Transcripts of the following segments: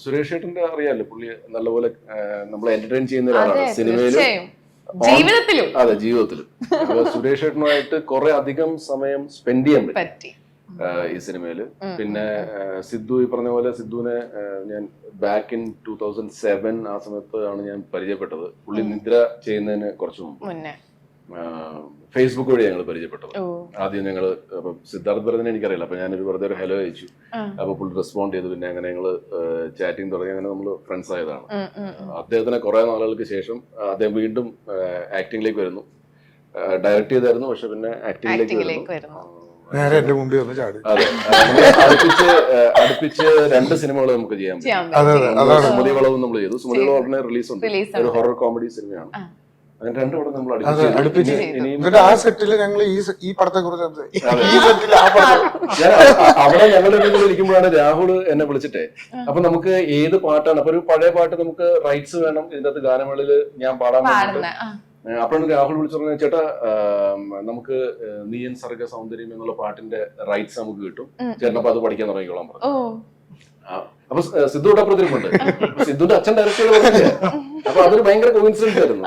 സുരേഷ് ഏട്ടന്റെ അറിയാലോ, പുള്ളി നല്ലപോലെ നമ്മളെ എന്റർടൈൻ ചെയ്യുന്ന ഒരാളാണ് സിനിമയിലും ജീവിതത്തിലും. അതെ, ജീവിതത്തിലും. അപ്പൊ സുരേഷ് ഏട്ടനുമായിട്ട് കുറെ അധികം സമയം സ്പെൻഡ് ചെയ്യാൻ പറ്റി ഈ സിനിമയില്. പിന്നെ സിദ്ധു, ഈ പറഞ്ഞ പോലെ സിദ്ധുവിനെ ഞാൻ ബാക്ക് ഇൻ 2007 ആ സമയത്താണ് ഞാൻ പരിചയപ്പെട്ടത്. പുള്ളി നിദ്ര ചെയ്യുന്നതിന് കുറച്ച് മുമ്പ് ഫേസ്ബുക്ക് വഴി ഞങ്ങൾ പരിചയപ്പെട്ടത്. ആദ്യം ഞങ്ങള് സിദ്ധാർത്ഥ് ഭരതനെ എനിക്കറിയില്ല, അപ്പൊ ഞാനൊരു വെറുതെ ഒരു ഹലോ അയച്ചു. അപ്പൊ പുള്ളി റെസ്പോണ്ട് ചെയ്തു. പിന്നെ അങ്ങനെ ഞങ്ങള് ചാറ്റിംഗ് തുടങ്ങി. അങ്ങനെ നമ്മള് ഫ്രണ്ട്സ് ആയതാണ്. അദ്ദേഹത്തിന് കുറെ നാളുകൾക്ക് ശേഷം അദ്ദേഹം വീണ്ടും ആക്ടിംഗിലേക്ക് വരുന്നു. ഡയറക്ട് ചെയ്തായിരുന്നു, പക്ഷെ പിന്നെ ആക്ടിംഗിലേക്ക് വരുന്നു. നേരെ എന്റെ മുമ്പിൽ വന്ന് ചാടി. അതെ, അടുപ്പിച്ച് 2 സിനിമകൾ നമുക്ക് ചെയ്യാൻ പറ്റും. സുമതി വളവും നമ്മൾ ചെയ്തു. സുമതി വളവ് ഉടനെ റിലീസ് ഉണ്ട്. ഒരു ഹൊറർ കോമഡി സിനിമയാണ്. അങ്ങനെ 2 പടം നമ്മൾ അടുപ്പിച്ച്. ആ സെറ്റില് ഞങ്ങൾ ഈ പടത്തെ കുറിച്ച് അവിടെ ഞങ്ങളുടെ ഇരിക്കുമ്പോഴാണ് രാഹുൽ എന്നെ വിളിച്ചിട്ടേ, അപ്പൊ നമുക്ക് ഏത് പാട്ടാണ്, അപ്പൊ ഒരു പഴയ പാട്ട് നമുക്ക് റൈറ്റ്സ് വേണം ഇതിന്റെ അകത്ത് ഗാനമേളയില് ഞാൻ പാടാൻ വേണ്ടിട്ട്. അപ്പോഴാണ് രാഹുൽ വിളിച്ചു പറഞ്ഞത്, ചേട്ടാ നമുക്ക് നീയൻ സർഗ സൗന്ദര്യം എന്നുള്ള പാട്ടിന്റെ റൈറ്റ്സ് നമുക്ക് കിട്ടും ചേട്ടൻ, അപ്പൊ അത് പഠിക്കാൻ തുടങ്ങിക്കോളാൻ പറഞ്ഞു. അപ്പൊ സിദ്ധുവിടെ അപ്പുറത്തിരിപ്പുണ്ട്. സിദ്ധുന്റെ അച്ഛൻ ഡയറക്ടർ പറഞ്ഞില്ല. അപ്പൊ അതൊരു ഭയങ്കര കോയിൻസിഡൻസ് ആയിരുന്നു.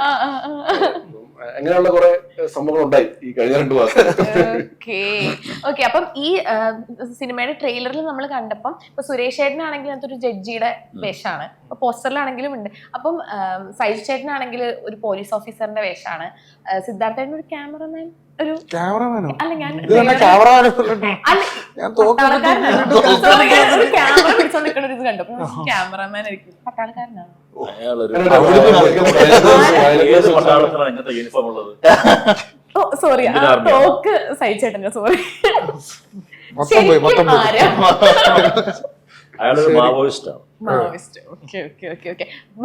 അങ്ങനെയുള്ള കുറെ സംഭവങ്ങൾ ഉണ്ടായി ഈ കഴിഞ്ഞ 2 മാസം. ഓക്കെ. അപ്പം ഈ സിനിമയുടെ ട്രെയിലറിൽ നമ്മൾ കണ്ടപ്പം ഇപ്പൊ സുരേഷ് ചേട്ടനാണെങ്കിൽ അതൊരു ജഡ്ജിയുടെ വേഷമാണ്, പോസ്റ്ററിലാണെങ്കിലും ഉണ്ട്. അപ്പം സൈജു ചേട്ടനാണെങ്കിൽ ഒരു പോലീസ് ഓഫീസറിന്റെ വേഷമാണ്, സിദ്ധാർത്ഥേട്ടൻ ഒരു ക്യാമറമാൻ, ഒരു ക്യാമറമാനോ? അല്ല, ഞാൻ ക്യാമറ പിടിച്ചോണ്ടിരിക്കുന്ന ഇത് കണ്ടു. ക്യാമറമാൻ ആയിരിക്കും, പട്ടാളക്കാരനാണ്. സോറി, തോക്ക് സഹിച്ചേട്ടന് സോറി.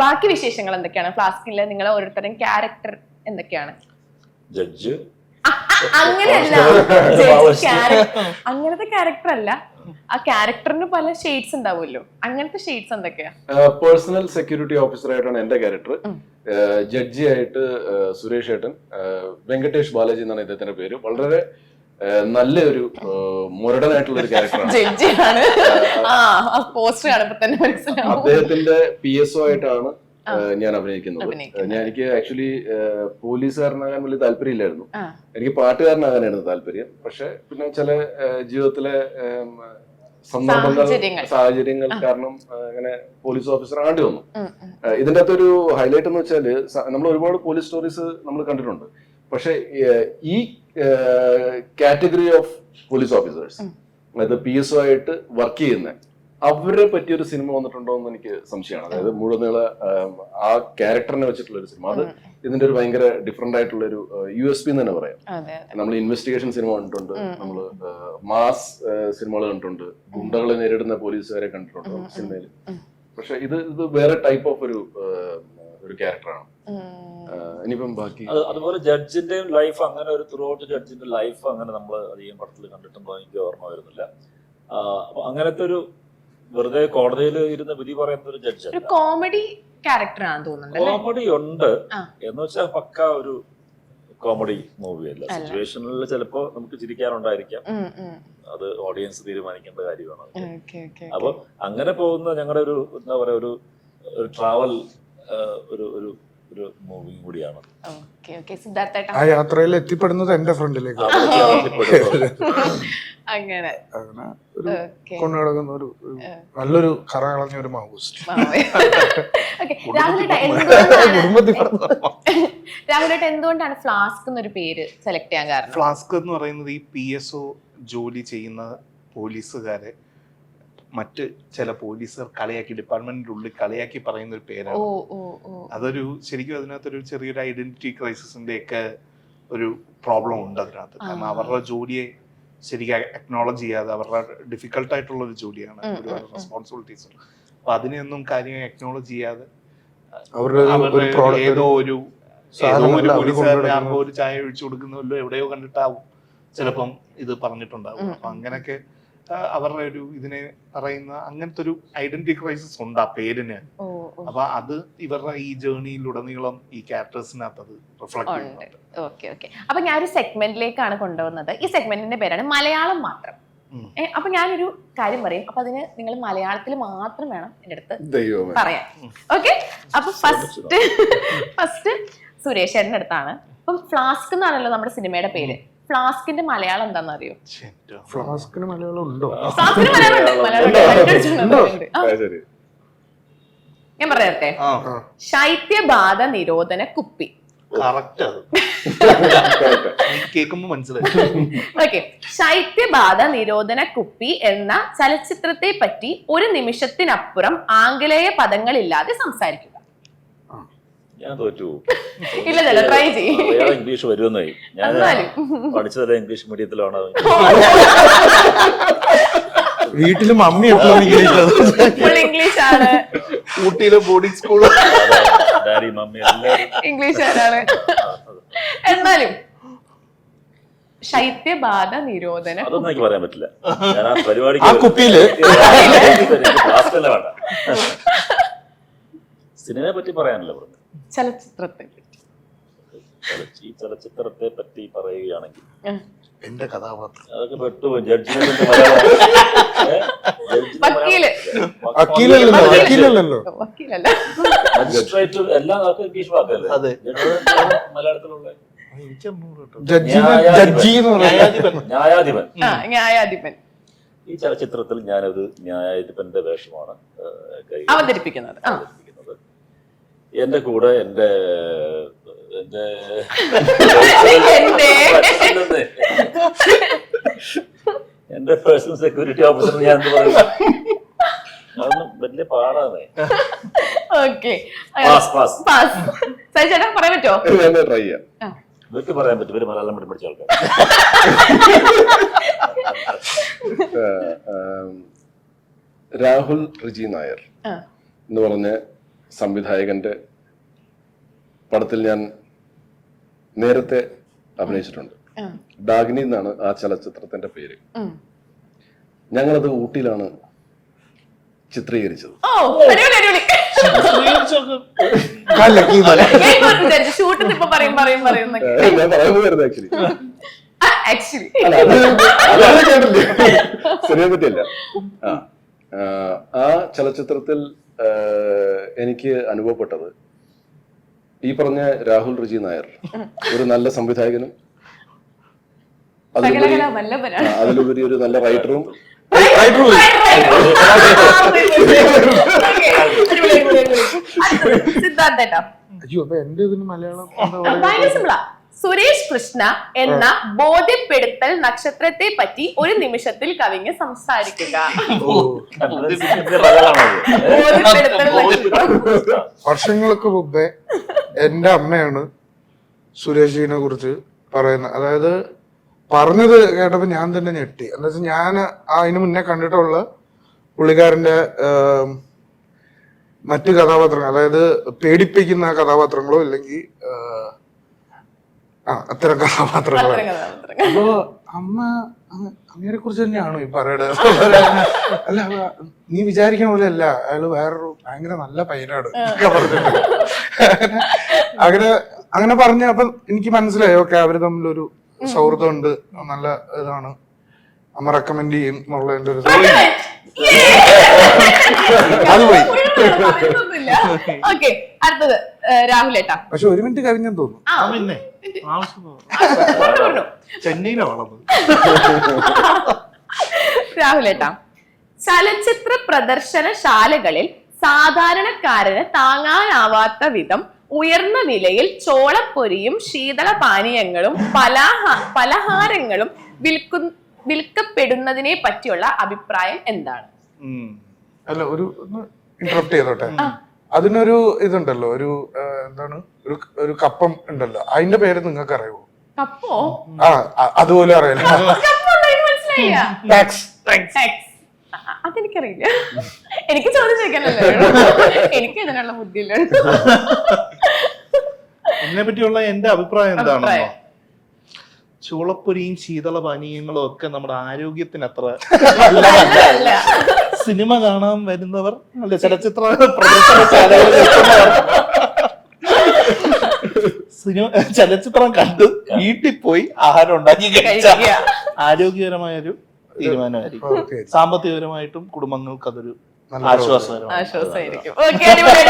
ബാക്കി വിശേഷങ്ങൾ എന്തൊക്കെയാണ് ഫ്ലാസ്കില്? നിങ്ങൾ ഓരോരുത്തരും ക്യാരക്ടർ എന്തൊക്കെയാണ്? ജഡ്ജ് അങ്ങനെയല്ല, അങ്ങനത്തെ ക്യാരക്ടർ അല്ല. ആ ക്യാരക്ടറിന് പല ഷെയ്ഡ്സ് ഉണ്ടാവുമല്ലോ, അങ്ങനത്തെ ഷെയ്ഡ്സ് എന്തൊക്കെയാ? പേഴ്സണൽ സെക്യൂരിറ്റി ഓഫീസർ ആയിട്ടാണ് എന്റെ ക്യാരക്ടർ. ജഡ്ജി ആയിട്ട് സുരേഷ് ഏട്ടൻ, വെങ്കടേഷ് ബാലാജി എന്നാണ് ഇദ്ദേഹത്തിന്റെ പേര്. വളരെ നല്ലൊരു മുരടനായിട്ടുള്ള ഒരു ക്യാരക്ടറാണ്. അദ്ദേഹത്തിന്റെ PSO ആയിട്ടാണ് ഞാൻ അഭിനയിക്കുന്നത്. എനിക്ക് ആക്ച്വലി പോലീസുകാരനാകാൻ വലിയ താല്പര്യമില്ലായിരുന്നു. എനിക്ക് പാട്ടുകാരനാകാനായിരുന്നു താല്പര്യം. പക്ഷെ പിന്നെ ചില ജീവിതത്തിലെ സന്ദർഭങ്ങൾ, സാഹചര്യങ്ങൾ കാരണം അങ്ങനെ പോലീസ് ഓഫീസർ ആണ്ടി വന്നു. ഇതിന്റെ അകത്തൊരു ഹൈലൈറ്റ് എന്ന് വെച്ചാല്, നമ്മൾ ഒരുപാട് പോലീസ് സ്റ്റോറീസ് നമ്മൾ കണ്ടിട്ടുണ്ട്. പക്ഷെ ഈ കാറ്റഗറി ഓഫ് പോലീസ് ഓഫീസേഴ്സ്, അതായത് PSO ആയിട്ട് വർക്ക് ചെയ്യുന്ന അവരെ പറ്റിയൊരു സിനിമ വന്നിട്ടുണ്ടോ എന്ന് എനിക്ക് സംശയമാണ്. അതായത് മുഴുവൻ ആ ക്യാരക്ടറിനെ വെച്ചിട്ടുള്ള ഒരു സിനിമ, അത് ഇതിന്റെ ഒരു ഭയങ്കര ഡിഫറെന്റ് ആയിട്ടുള്ള ഒരു USP എന്ന് തന്നെ പറയാം. നമ്മൾ ഇൻവെസ്റ്റിഗേഷൻ സിനിമ കണ്ടിട്ടുണ്ട്, നമ്മള് മാസ് സിനിമകൾ കണ്ടിട്ടുണ്ട്, ഗുണ്ടകളെ നേരിടുന്ന പോലീസുകാരെ കണ്ടിട്ടുണ്ട് സിനിമയിൽ. പക്ഷെ ഇത് വേറെ ടൈപ്പ് ഓഫ് ഒരു ക്യാരക്ടറാണ്. ഇനിയിപ്പം ബാക്കി അതുപോലെ ജഡ്ജിന്റെയും ലൈഫ് അങ്ങനെ ഒരു ത്രൂ ഔട്ട് ജഡ്ജിന്റെ ലൈഫ് അങ്ങനെ നമ്മൾ അധികം പടത്തിൽ കണ്ടിട്ടുണ്ടോ എനിക്ക് ഓർമ്മ വരുന്നില്ല. അപ്പൊ അങ്ങനത്തെ ഒരു വെറുതെ കോടതിയിൽ ഇരുന്ന് വിധി പറയുന്ന ഒരു ജഡ്ജ് ഒരു കോമഡി ക്യാരക്ടർ ആണെന്ന് തോന്നുന്നുണ്ട്. കോമഡി ഉണ്ട് എന്ന് വെച്ചാൽ പക്ക ഒരു കോമഡി മൂവിയല്ല. സിറ്റുവേഷനിൽ ചിലപ്പോ നമുക്ക് ചിരിക്കാനുണ്ടായിരിക്കാം, അത് ഓഡിയൻസ് തീരുമാനിക്കേണ്ട കാര്യമാണ്. അപ്പൊ അങ്ങനെ പോകുന്ന ഞങ്ങളുടെ ഒരു എന്താ പറയാ ഒരു ട്രാവൽ ഒരു മൂവി കൂടിയാണ്. ആ യാത്രയിൽ എത്തിപ്പെടുന്നത് എന്റെ ഫ്രണ്ടിലേക്ക് അങ്ങനെ കൊണ്ടുനടക്കുന്ന ഒരു നല്ലൊരു കറ കളഞ്ഞ ഒരു മാവോയിസ്റ്റ്. രാഹുലേട്ട എന്തുകൊണ്ടാണ് ഫ്ലാസ്ക് എന്നൊരു പേര് സെലക്ട് ചെയ്യാൻ കാരണം? ഫ്ലാസ്ക് എന്ന് പറയുന്നത് ഈ PSO ജോലി ചെയ്യുന്ന പോലീസുകാരെ മറ്റ് ചില പോലീസുകാർ കളിയാക്കി, ഡിപ്പാർട്ട്മെന്റിന്റെ ഉള്ളിൽ കളിയാക്കി പറയുന്ന ഒരു പേരാണ്. അതൊരു ശരിക്കും അതിനകത്തൊരു ചെറിയൊരു ഐഡന്റിറ്റി ക്രൈസിസിന്റെ ഒക്കെ ഒരു പ്രോബ്ലം ഉണ്ട് അതിനകത്ത്. കാരണം അവരുടെ ജോലിയെ ശരിക്കും അക്നോളജ് ചെയ്യാതെ, അവരുടെ ഡിഫിക്കൽട്ടായിട്ടുള്ള ഒരു ജോലിയാണ്, ഒരുപാട് റെസ്പോൺസിബിലിറ്റീസ്. അപ്പൊ അതിനെയൊന്നും കാര്യമായി അക്നോളജ് ചെയ്യാതെ ഏതോ ഒരു പോലീസുകാരനെ ആർക്കോ ഒരു ചായ ഒഴിച്ചു കൊടുക്കുന്നല്ലോ എവിടെയോ കണ്ടിട്ടാവും ചിലപ്പം ഇത് പറഞ്ഞിട്ടുണ്ടാവും. അപ്പൊ അങ്ങനെയൊക്കെ അവരുടെ ഒരു ഇതിനെ പറയുന്ന അങ്ങനത്തെ ഒരു ഐഡന്റിറ്റി ക്രൈസിസ് ഉണ്ട് ആ പേരിന്. അപ്പൊ അത് ഇവരുടെ ഈ ജേർണിയിലുടനീളം ഈ ക്യാരക്ടേഴ്സിനകത്ത് അത് റിഫ്ലക്ട് ചെയ്യുന്നുണ്ട്. ഓക്കെ. അപ്പൊ ഞാൻ ഒരു സെഗ്മെന്റിലേക്കാണ് കൊണ്ടുവന്നത്. ഈ സെഗ്മെന്റിന്റെ പേരാണ് മലയാളം മാത്രം. അപ്പൊ ഞാനൊരു കാര്യം പറയും, അപ്പൊ അതിന് നിങ്ങൾ മലയാളത്തിൽ മാത്രം വേണം എന്റെ അടുത്ത് ദൈവമേ. പറയാൻ. ഓക്കെ, അപ്പൊ ഫസ്റ്റ് സുരേഷ് ചേട്ടന്റെ അടുത്താണ്. അപ്പം ഫ്ലാസ്ക് എന്നാണല്ലോ നമ്മുടെ സിനിമയുടെ പേര്. ഫ്ലാസ്കിന്റെ മലയാളം എന്താണെന്ന് അറിയോ? ഫ്ലാസ്കിന് മലയാളം ഉണ്ടോ? ഫ്ലാസ്കിന് മലയാളം ഉണ്ട്. ശരി. ഞാൻ പറയട്ടെ, ശൈത്യബാധ നിരോധന കുപ്പി. കേൾക്കുമ്പോ മനസ്സിലായി. ഓക്കെ, ശൈത്യബാധ നിരോധന കുപ്പി എന്ന ചലച്ചിത്രത്തെ പറ്റി ഒരു നിമിഷത്തിനപ്പുറം ആംഗലേയ പദങ്ങളില്ലാതെ സംസാരിക്കുക. ഞാൻ തോറ്റു. ഇല്ല, ട്രൈ ചെയ്യും. ഇംഗ്ലീഷ് വരുമെന്നായി. ഞാൻ പഠിച്ചതല്ല ഇംഗ്ലീഷ് മീഡിയത്തിലാണ്. വീട്ടില് മമ്മി ഇംഗ്ലീഷ് ആണ്, ഊട്ടിയിലെ ബോർഡിംഗ് സ്കൂൾ ഡാഡി മമ്മി ഇംഗ്ലീഷുകാരാണ്. എന്നാലും ശൈത്യബാധ നിരോധന അതൊന്നും എനിക്ക് പറയാൻ പറ്റില്ല. ഞാൻ ആ പരിപാടിക്ക് ആ കുപ്പിയില് വേണ്ട. സിനിമയെ പറ്റി പറയാനല്ലോ പറഞ്ഞു. ചലച്ചിത്രത്തെ ഈ ചലച്ചിത്രത്തെ പറ്റി പറയുകയാണെങ്കിൽ എന്റെ കഥാപാത്രം അതൊക്കെ പെട്ടുപോയി. ജഡ്ജിമെന്റ് വക്കീലല്ലോ. മജിസ്ട്രേറ്റ് എല്ലാം നമുക്ക് ഇംഗ്ലീഷ് വാക്കല്ലേ. അതെ. മലയാളത്തിലുള്ള ന്യായാധിപൻ. ഈ ചലച്ചിത്രത്തിൽ ഞാനൊരു ന്യായാധിപന്റെ വേഷമാണ് അവതരിപ്പിക്കുന്നത്. എന്റെ കൂടെ എന്റെ പേഴ്സണൽ സെക്യൂരിറ്റി ഓഫീസർ ഞാൻ എന്ത് പറയും? അതൊന്നും വലിയ പാടാണ്. ഓക്കെ, ചേട്ടാ പറയാൻ പറ്റുമോ? ട്രൈ ചെയ്യാം. ഇവർക്ക് പറയാൻ പറ്റും. ഇവര് മലയാളം മീഡിയം പഠിച്ച ആൾക്കാർ. രാഹുൽ റിജി നായർ എന്ന് പറഞ്ഞ സംവിധായകന്റെ പടത്തിൽ ഞാൻ നേരത്തെ അഭിനയിച്ചിട്ടുണ്ട്. ഡാഗ്നി എന്നാണ് ആ ചലച്ചിത്രത്തിന്റെ പേര്. ഞങ്ങളത് ഊട്ടിയിലാണ് ചിത്രീകരിച്ചത്. ഞാൻ പറയുന്നത് ആക്ച്വലി സിനിമയെ പറ്റിയല്ല. ആ ചലച്ചിത്രത്തിൽ എനിക്ക് അനുഭവപ്പെട്ടത് ഈ പറഞ്ഞ രാഹുൽ റിജി നായർ ഒരു നല്ല സംവിധായകനും അതിലുപരി ഒരു നല്ല റൈറ്ററും സിദ്ധാർത്ഥ. സുരേഷ് കൃഷ്ണ എന്ന ബോധ്യപ്പെടുത്തൽ നക്ഷത്രത്തെ പറ്റി ഒരു നിമിഷത്തിൽ കവിഞ്ഞ് സംസാരിക്കുക. വർഷങ്ങൾക്ക് മുമ്പേ എന്റെ അമ്മയാണ് സുരേഷിനെ കുറിച്ച് പറയുന്നത്. അതായത് പറഞ്ഞത് കേട്ടപ്പോ ഞാൻ തന്നെ ഞെട്ടി. എന്താ വെച്ചാൽ ഞാൻ അതിന് മുന്നേ കണ്ടിട്ടുള്ള പുള്ളിക്കാരന്റെ മറ്റു കഥാപാത്രങ്ങൾ, അതായത് പേടിപ്പിക്കുന്ന കഥാപാത്രങ്ങളോ അല്ലെങ്കിൽ അത്തരം കഥാപാത്രങ്ങളോ. അപ്പോ അങ്ങനെ കുറിച്ച് തന്നെയാണോ ഈ പറയുന്നത്? അല്ല, നീ വിചാരിക്കണ പോലെ അല്ല, അയാള് വേറൊരു ഭയങ്കര നല്ല പയ്യനാണ് പറഞ്ഞിട്ട് അങ്ങനെ പറഞ്ഞ. അപ്പൊ എനിക്ക് മനസ്സിലായി, ഓക്കെ, അവര് തമ്മിലൊരു സൗഹൃദമുണ്ട്, നല്ല ഇതാണ്, അമ്മ റെക്കമെൻഡ് ചെയ്യും എന്നുള്ളതിന്റെ ഒരു അത് പോയി. അടുത്തത് രാഹുൽ ഏട്ടാ. പക്ഷെ ഒരു മിനിറ്റ് കഴിഞ്ഞെന്ന് തോന്നുന്നു. ചെന്നൈയിലെ വളർന്നത് രാഹുൽ ഏട്ടാ, ചലച്ചിത്ര പ്രദർശനശാലകളിൽ സാധാരണക്കാരന് താങ്ങാനാവാത്ത വിധം ഉയർന്ന വിലയിൽ ചോളപ്പൊരിയും ശീതളപാനീയങ്ങളും പലഹാരങ്ങളും വിൽക്കപ്പെടുന്നതിനെ പറ്റിയുള്ള അഭിപ്രായം എന്താണ്? അല്ല, ഇന്ററപ്റ്റ് ചെയ്തോട്ടെ. അതിനൊരു ഇതുണ്ടല്ലോ, ഒരു എന്താണ്, ഒരു കപ്പം ഉണ്ടല്ലോ, അതിന്റെ പേര് നിങ്ങൾക്ക് അറിയുമോ? കപ്പോ? അതുപോലെ അറിയില്ല. അതെനിക്കറിയില്ല. എനിക്ക് ചോദ്യം ചോദിക്കാനല്ലോ, എനിക്ക് ഇതിനുള്ള ബുദ്ധിയില്ല. ഇതിനെ പറ്റിയുള്ള എന്റെ അഭിപ്രായം എന്താണെന്നോ, ചൂളപ്പൊരിയും ശീതള പാനീയങ്ങളും ഒക്കെ നമ്മുടെ ആരോഗ്യത്തിന് അത്ര സിനിമ കാണാൻ വരുന്നവർ, അല്ലെ ചലച്ചിത്ര പ്രദർശനശാലകളിൽ ചലച്ചിത്രം കണ്ട് വീട്ടിൽ പോയി ആഹാരം ഉണ്ടാക്കി കഴിച്ച ആരോഗ്യകരമായൊരു തീരുമാനമായിരിക്കും. പ്രവൃത്തിയായിരിക്കും. സാമ്പത്തികപരമായിട്ടും കുടുംബങ്ങൾക്ക് അതൊരു നല്ല ആശ്വാസകരമാണ്. ആശ്വാസമായിരിക്കും. ഓക്കെ, അടിപൊളി.